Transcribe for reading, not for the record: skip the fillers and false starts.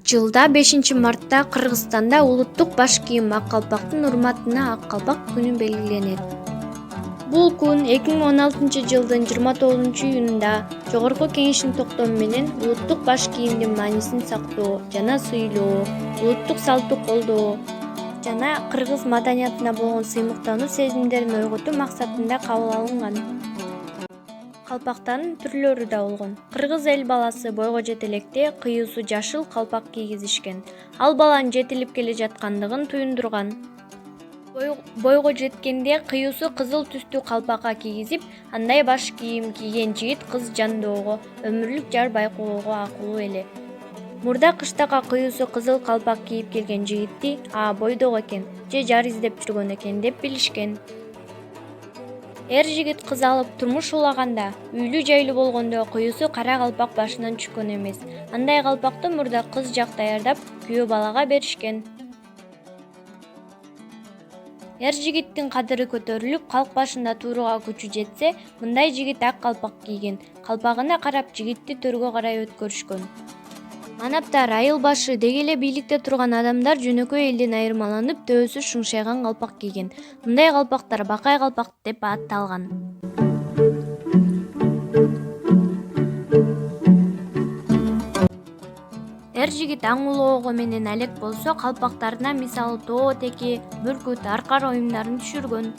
Жылда 5-мартта Кыргызстанда улуттук баш кийим ак калпактын урматына Ак калпак күнү белгиленет. Бул күн 2016-жылдын 29-июнунда Жогорку Кеңештин токтому менен улуттук баш кийимдин маанисин сактоо жана сыйлоо, улуттук салтты колдоо жана кыргыз маданиятына болгон сыймыктануу сезимдерин ойготуу максатында кабыл алынган. Калпактардын түрлөрү да болгон. Кыргыз эл баласы бойго жете электе кыюусу жашыл калпак кийгизишкен. Ал баланын жетилип келе жаткандыгын туюндурган. Бойго жеткенде кыюусу кызыл түстүү калпакка кийгизип, андай баш кийим кийген жигит кыз жандоого, өмүрлүк жар байкоого акылуу эле. Мурда кыштакка кыюусу кызыл калпак кийип келген жигитти бойдок экен же жар издеп жүргөн экен деп билишкен. Эр жигит кыз алып турмуш улаганда, үйлүү жайлуу болгондо кыюусу кара калпак башынан түшкөн эмес. Андай калпакты мурда кыз жак даярдап, күйөө балага беришкен. Эр жигиттин кадыры көтөрүлүп, калк башында тууруга күчү жетсе, мындай жигит ак калпак кийген. Калпагына карап жигитти төргө карай өткөрүшкөн. Манаптар айыл башы деги эле бийликте турган адамдар жөнөкөй элден айырмаланып, төбөсү шыңшайган калпак кийген. Мындай калпактар бакай калпак деп атталган. Эр жигит аң улоого менен алек болсо, калпактарына мисалы тоо теки, бүркүт, аркар оюндарын түшүргөн.